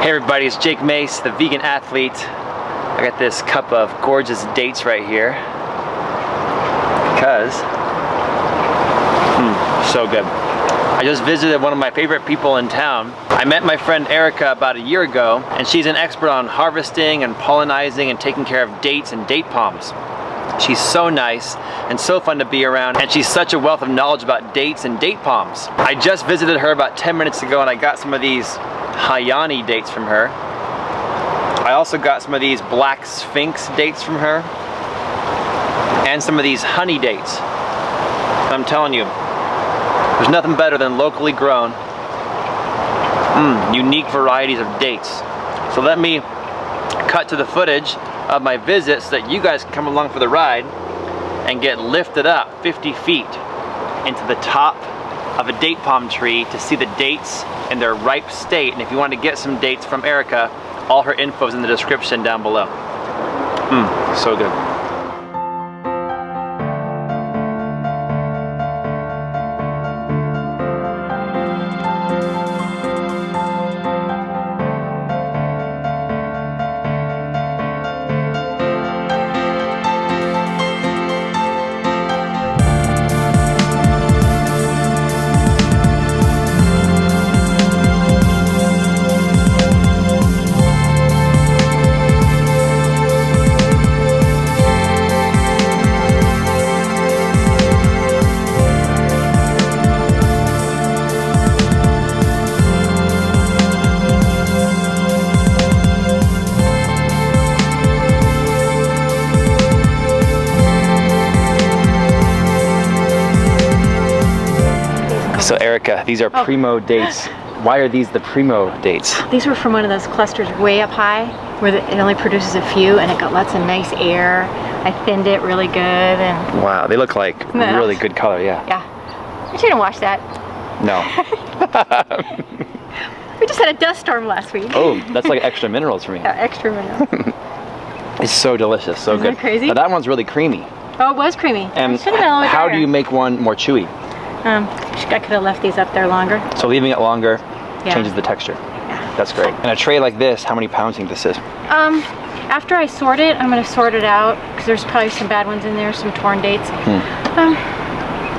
Hey everybody, it's Jake Mace, the vegan athlete. I got this cup of gorgeous dates right here because, so good. I just visited one of my favorite people in town. I met my friend Erica about a year ago, and she's an expert on harvesting and pollinizing and taking care of dates and date palms. She's so nice and so fun to be around, and she's such a wealth of knowledge about dates and date palms. I just visited her about 10 minutes ago and I got some of these Hayani dates from her. I also got some of these black Sphinx dates from her and some of these honey dates. I'm telling you, there's nothing better than locally grown, unique varieties of dates. So let me cut to the footage of my visit so that you guys can come along for the ride and get lifted up 50 feet into the top of a date palm tree to see the dates in their ripe state. And if you want to get some dates from Erica, all her info is in the description down below. So good. So Erica, these are Primo Dates. Why are these the Primo Dates? These were from one of those clusters way up high where it only produces a few, and it got lots of nice air. I thinned it really good. And wow, they look like really good color, yeah. Yeah. I shouldn't wash that. No. We just had a dust storm last week. Oh, that's like extra minerals for me. Yeah, extra minerals. It's so delicious, so Isn't good. That crazy? Now that one's really creamy. Oh, it was creamy. And how do you make one more chewy? I could have left these up there longer. So leaving it longer changes the texture. Yeah. That's great. And a tray like this, how many pounds do you think this is? After I sort it, I'm going to sort it out because there's probably some bad ones in there, some torn dates.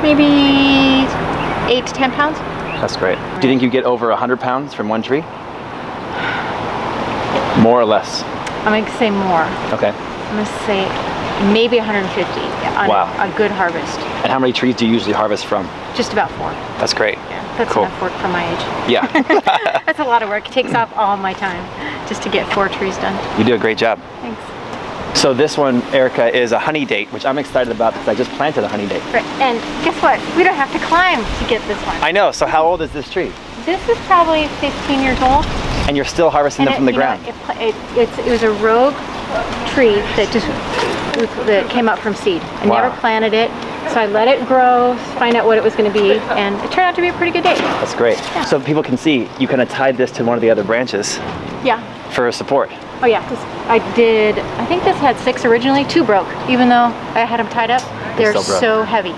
Maybe 8 to 10 pounds. That's great. Do you think you get over 100 pounds from one tree? More or less? I'm going to say more. Okay. I'm going to say maybe 150 on a good harvest. And how many trees do you usually harvest from? Just about 4. That's great. Yeah, that's cool. enough work for my age. Yeah. That's a lot of work. It takes up all my time just to get 4 trees done. You do a great job. Thanks. So this one, Erica, is a honey date, which I'm excited about because I just planted a honey date. Right. And guess what? We don't have to climb to get this one. I know. So how old is this tree? This is probably 15 years old. And you're still harvesting them from the ground? It was a rogue tree that came up from seed. I never planted it, so I let it grow, find out what it was going to be, and it turned out to be a pretty good date. That's great. Yeah. So people can see, you kind of tied this to one of the other branches. Yeah. For support. Oh yeah, I think this had 6 originally, 2 broke. Even though I had them tied up, they're so heavy.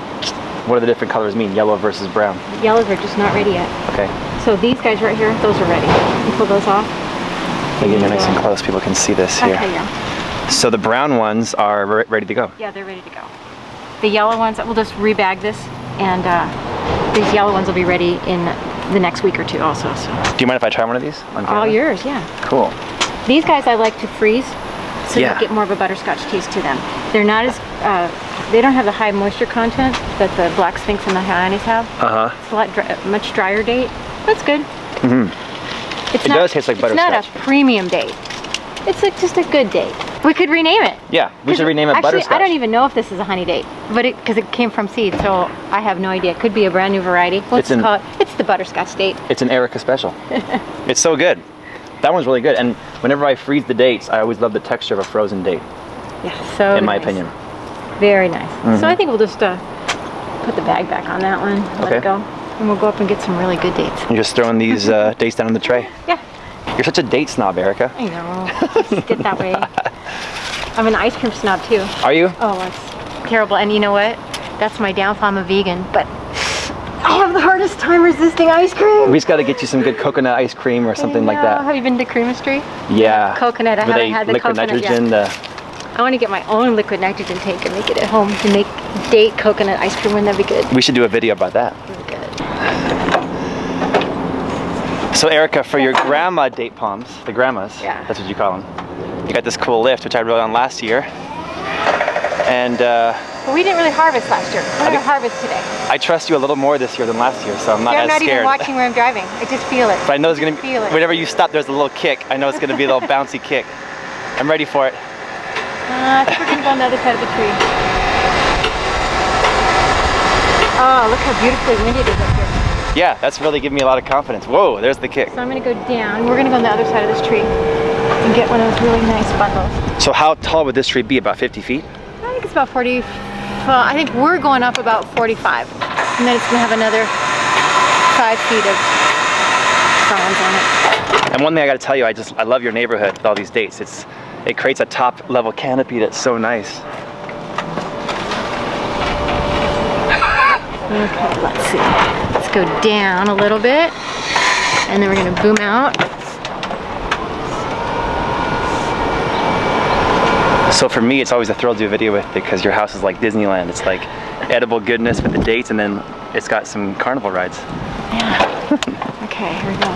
What do the different colors mean, yellow versus brown? The yellows are just not ready yet. Okay. So these guys right here, those are ready. You pull those off. Maybe you're nice and close, people can see this here. Okay, yeah. So the brown ones are ready to go? Yeah, they're ready to go. The yellow ones, we'll just rebag this, and these yellow ones will be ready in the next week or 2 also. So. Do you mind if I try one of these? All yours, yeah. Cool. These guys I like to freeze, so you get more of a butterscotch taste to them. They're not as, they don't have the high moisture content that the black Sphinx and the Hayanis have. It's a lot much drier date. That's good. It does taste like butterscotch. It's not a premium date. It's like just a good date. We could rename it. Yeah, we should rename it butterscotch. I don't even know if this is a honey date, but because it came from seed, so I have no idea. It could be a brand new variety. Let's call it. It's the butterscotch date. It's an Erica special. It's so good. That one's really good. And whenever I freeze the dates, I always love the texture of a frozen date. Yeah, so in my opinion. Very nice. So I think we'll just put the bag back on that one. Let it go, and we'll go up and get some really good dates. You're just throwing these dates down in the tray. Yeah. You're such a date snob, Erica. I know. Just get that way. I'm an ice cream snob too. Are you? Oh, it's terrible. And you know what? That's my downfall. I'm a vegan, but I have the heart this time-resisting ice cream. We just got to get you some good coconut ice cream or something like that. Have you been to Creamistry? Yeah. Coconut. I haven't had the liquid coconut nitrogen. yet. I want to get my own liquid nitrogen tank and make it at home to make date coconut ice cream. Wouldn't that be good? We should do a video about that. Good. So Erica, for your grandma date palms, the grandmas, that's what you call them. You got this cool lift, which I rode on last year. And well, we didn't really harvest last year. We're going to harvest today. I trust you a little more this year than last year, so I'm not as scared. I'm not even watching where I'm driving. I just feel it. But I know it's going to be, whenever you stop, there's a little kick. I know it's going to be a little bouncy kick. I'm ready for it. I think we're going to go on the other side of the tree. Oh, look how beautifully windy it is up here. Yeah, that's really giving me a lot of confidence. Whoa, there's the kick. So I'm going to go down. We're going to go on the other side of this tree and get one of those really nice bundles. So how tall would this tree be? About 50 feet? I think it's about 40. I think we're going up about 45. And then it's going to have another 5 feet of fronds on it. And one thing I got to tell you, I love your neighborhood with all these dates. It creates a top level canopy that's so nice. Okay, let's see. Let's go down a little bit, and then we're gonna boom out. So for me, it's always a thrill to do a video with, because your house is like Disneyland. It's like edible goodness with the dates, and then it's got some carnival rides. Yeah. Okay, here we go.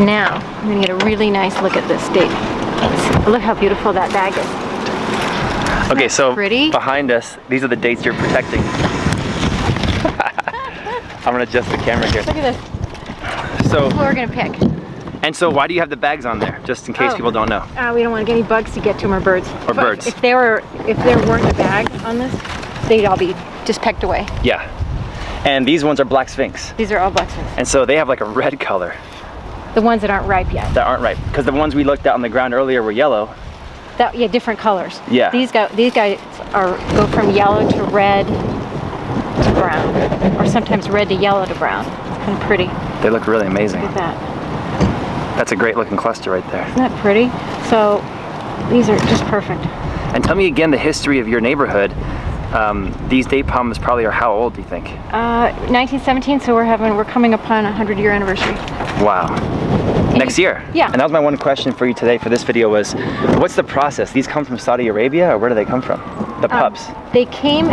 Now, I'm gonna get a really nice look at this date. Look how beautiful that bag is. Okay, so pretty? Behind us, these are the dates you're protecting. I'm gonna adjust the camera here. Look at this. So That's what we're gonna pick. And so why do you have the bags on there? Just in case people don't know. We don't want to get any bugs to get to them, or birds. Or birds. If there weren't a bag on this, they'd all be just pecked away. Yeah. And these ones are Black Sphinx. These are all Black Sphinx. And so they have like a red color. The ones that aren't ripe yet. That aren't ripe. Because the ones we looked at on the ground earlier were yellow. Yeah, different colors. Yeah. These guys go from yellow to red to brown, or sometimes red to yellow to brown. It's kind of pretty. They look really amazing. Look at that. That's a great looking cluster right there. Isn't that pretty? So these are just perfect. And tell me again the history of your neighborhood. These date palms probably are how old, do you think? 1917, so we're coming upon a 100-year anniversary. Wow. Next year? Yeah. And that was my one question for you today for this video was, what's the process? These come from Saudi Arabia, or where do they come from? The pups. They came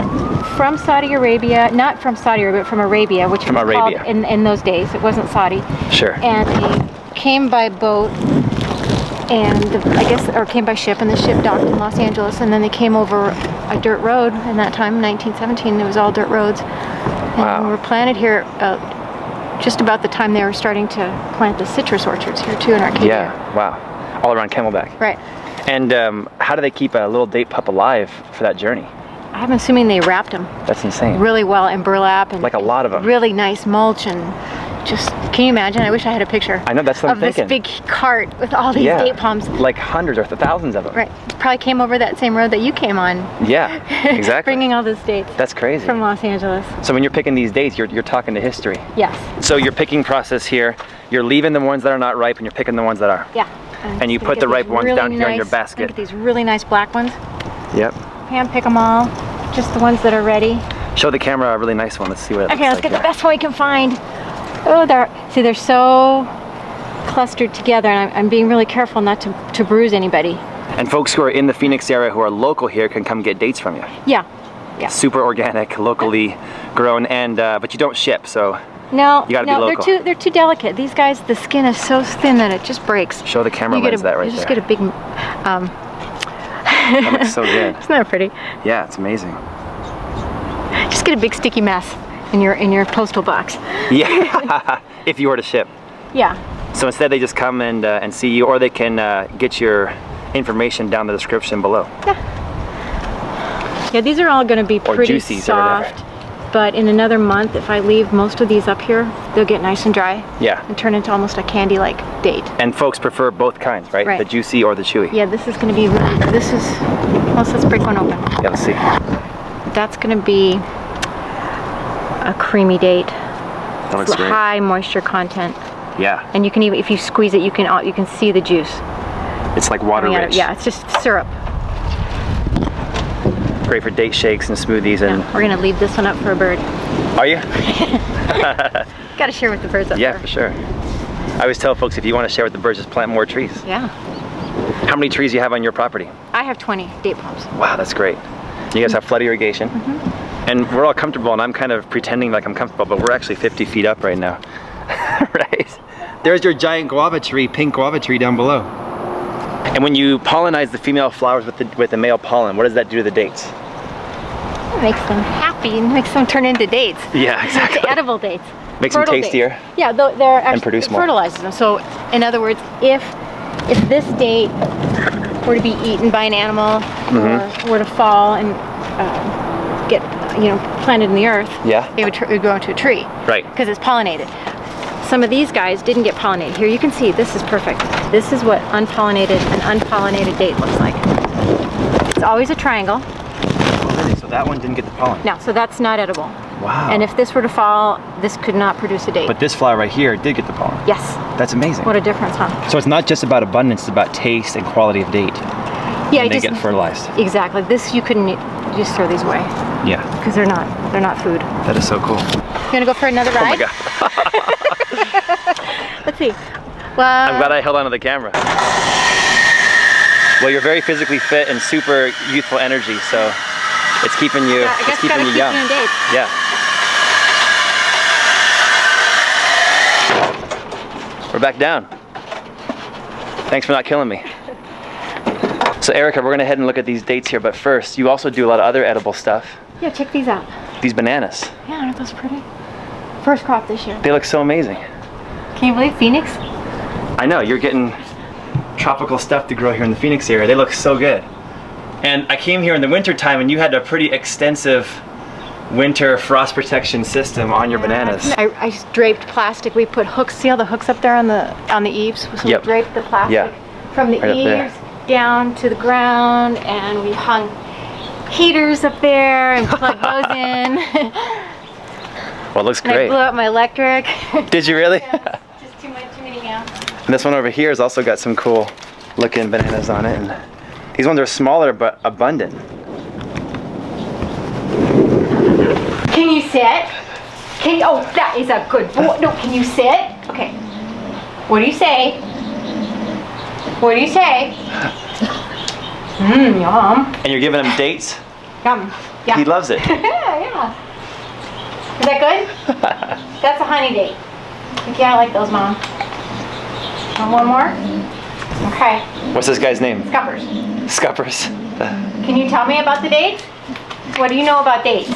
from Saudi Arabia, not from Saudi Arabia, but from Arabia, which was called in those days. It wasn't Saudi. Sure. And they came by boat, and or came by ship, and the ship docked in Los Angeles, and then they came over a dirt road. In that time, 1917, it was all dirt roads. And we were planted here just about the time they were starting to plant the citrus orchards here too in Arcadia. Yeah, wow. All around Camelback. Right. And how do they keep a little date pup alive for that journey? I'm assuming they wrapped them. That's insane. Really well in burlap, and like a lot of them. Really nice mulch, and just, can you imagine? I wish I had a picture. I know, that's what I'm thinking. Of this big cart with all these date palms. Like hundreds or thousands of them. Right. Probably came over that same road that you came on. Yeah, exactly. Bringing all those dates. That's crazy. From Los Angeles. So when you're picking these dates, you're talking to history. Yes. So your picking process here, you're leaving the ones that are not ripe and you're picking the ones that are. Yeah. And you put the ripe ones down here in your basket. Look at these really nice black ones. Yep. Hand pick them all. Just the ones that are ready. Show the camera a really nice one. Let's see what it looks like. Okay, let's get the best one we can find. Oh, they're so clustered together, and I'm being really careful not to bruise anybody. And folks who are in the Phoenix area who are local here can come get dates from you. Yeah. Yeah. Super organic, locally grown, and but you don't ship, so no, you gotta be local. They're too delicate. These guys, the skin is so thin that it just breaks. Show the camera lens that right there. You just get a big. That looks so good. Isn't that pretty? Yeah, it's amazing. Just get a big sticky mess in your postal box. Yeah, if you were to ship. Yeah. So instead they just come and see you, or they can get your information down the description below. Yeah. Yeah, these are all going to be pretty soft, but in another month, if I leave most of these up here, they'll get nice and dry. Yeah. And turn into almost a candy-like date. And folks prefer both kinds, right? Right. The juicy or the chewy. Yeah, this is going to be really, let's break one open. Yeah, let's see. That's going to be a creamy date. That looks great. High moisture content. Yeah. And you can even, if you squeeze it, you can see the juice. It's like water rich. Yeah, it's just syrup. Great for date shakes and smoothies. And we're gonna leave this one up for a bird. Are you? Gotta share with the birds up there. Yeah, for sure. I always tell folks, if you want to share with the birds, just plant more trees. Yeah. How many trees do you have on your property? I have 20 date palms. Wow, that's great. You guys have flood irrigation. And we're all comfortable, and I'm kind of pretending like I'm comfortable, but we're actually 50 feet up right now. Right? There's your giant guava tree, pink guava tree down below. And when you pollinize the female flowers with the male pollen, what does that do to the dates? It makes them happy and makes them turn into dates. Yeah, exactly. Edible dates. Makes them tastier. Dates. Yeah, they're actually, and produce more. Fertilizes them. So, in other words, if this date were to be eaten by an animal or were to fall and get planted in the earth, it would go into a tree. Right. Because it's pollinated. Some of these guys didn't get pollinated. Here you can see this is perfect. This is what an unpollinated date looks like. It's always a triangle. So that one didn't get the pollen? No, so that's not edible. Wow. And if this were to fall, this could not produce a date. But this flower right here did get the pollen? Yes. That's amazing. What a difference, huh? So it's not just about abundance, it's about taste and quality of date. Yeah, and they get fertilized. Exactly. This you couldn't just throw these away. Yeah. Because they're not food. That is so cool. You wanna go for another ride? Oh my God. Let's see. Well, I'm glad I held on to the camera. Well, you're very physically fit and super youthful energy, so it's keeping you, it's keeping you young. Yeah. We're back down. Thanks for not killing me. So Erica, we're gonna head and look at these dates here, but first, you also do a lot of other edible stuff. Yeah, check these out. These bananas. Yeah, aren't those pretty? First crop this year. They look so amazing. Can you believe Phoenix? I know, you're getting tropical stuff to grow here in the Phoenix area. They look so good. And I came here in the winter time and you had a pretty extensive winter frost protection system on your bananas. I draped plastic. We put hooks. See all the hooks up there on the eaves? So we draped the plastic from the eaves down to the ground, and we hung heaters up there and plugged those in. Well, it looks and great. I blew out my electric. Did you really? Yeah, just too many amps. And this one over here has also got some cool looking bananas on it. And these ones are smaller but abundant. Can you sit? Oh, that is a good boy. No, can you sit? Okay. What do you say? What do you say? Yum. And you're giving him dates? Yum. Yeah. He loves it. Yeah. Is that good? That's a honey date. Yeah, I like those, Mom. Want one more? Okay. What's this guy's name? Scuppers. Scuppers. Can you tell me about the dates? What do you know about dates?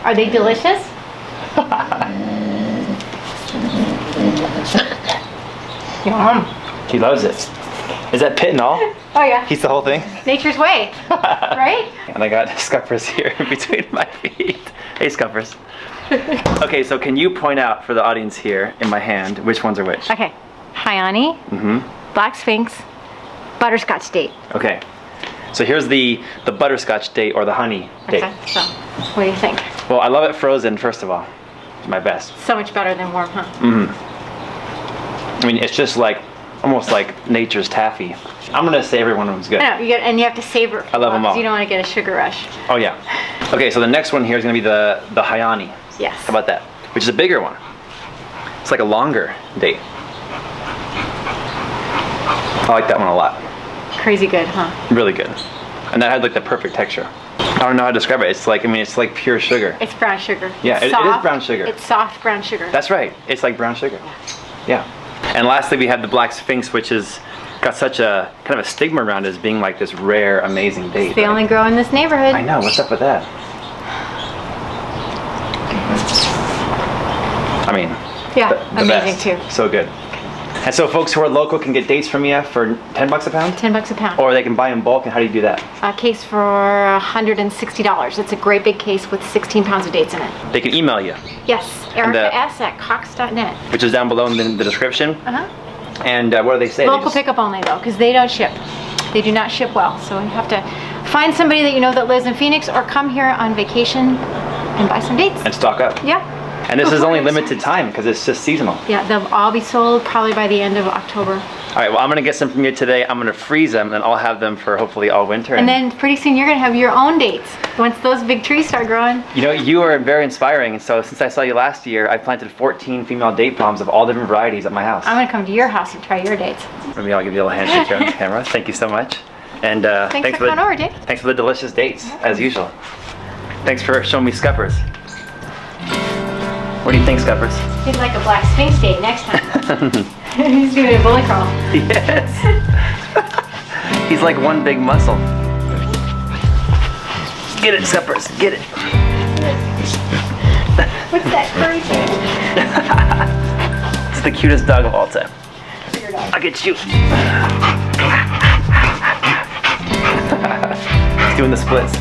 Are they delicious? Yum. He loves it. Is that pit and all? Oh yeah. He's the whole thing? Nature's way, right? And I got Scuppers here between my feet. Hey, Scuppers. Okay, so can you point out for the audience here in my hand which ones are which? Okay. Hyani, Black Sphinx, Butterscotch date. Okay. So here's the butterscotch date or the honey date. Okay, so what do you think? Well, I love it frozen, first of all. It's my best. So much better than warm, huh? I mean, it's just like, almost like nature's taffy. I'm gonna say every one of them's good. I know, and you have to savor it. I love them all. You don't want to get a sugar rush. Oh yeah. Okay, so the next one here is gonna be the Hyani. Yes. How about that? Which is a bigger one. It's like a longer date. I like that one a lot. Crazy good, huh? Really good. And that had like the perfect texture. I don't know how to describe it. It's like, I mean, it's like pure sugar. It's brown sugar. Yeah, it is brown sugar. It's soft brown sugar. That's right. It's like brown sugar. Yeah. And lastly, we have the Black Sphinx, which is got such a kind of a stigma around it as being like this rare, amazing date. They only grow in this neighborhood. I know. What's up with that? I mean, yeah, the amazing best. too. So good. And so folks who are local can get dates from you for 10 bucks a pound? 10 bucks a pound. Or they can buy in bulk, and how do you do that? A case for $160. It's a great big case with 16 pounds of dates in it. They can email you. Yes, ericaS@cox.net. Which is down below in the description. And what do they say? Local pickup only though, because they don't ship. They do not ship well. So you have to find somebody that you know that lives in Phoenix, or come here on vacation and buy some dates. And stock up. Yeah. And this is only limited time because it's just seasonal. Yeah, they'll all be sold probably by the end of October. All right, well, I'm gonna get some from you today. I'm gonna freeze them, and I'll have them for hopefully all winter. And then pretty soon you're gonna have your own dates once those big trees start growing. You know, you are very inspiring. And so since I saw you last year, I planted 14 female date palms of all different varieties at my house. I'm gonna come to your house and try your dates. Maybe I'll give you a little handshake here on the camera. Thank you so much. And thanks for coming over, Dave. Thanks for the delicious dates, as usual. Thanks for showing me scuppers. What do you think, scuppers? He'd like a black Sphinx date next time. He's doing a bully crawl. Yes. He's like one big muscle. Get it, scuppers, get it. What's that furry thing? It's the cutest dog of all time. I'll get you. He's doing the splits.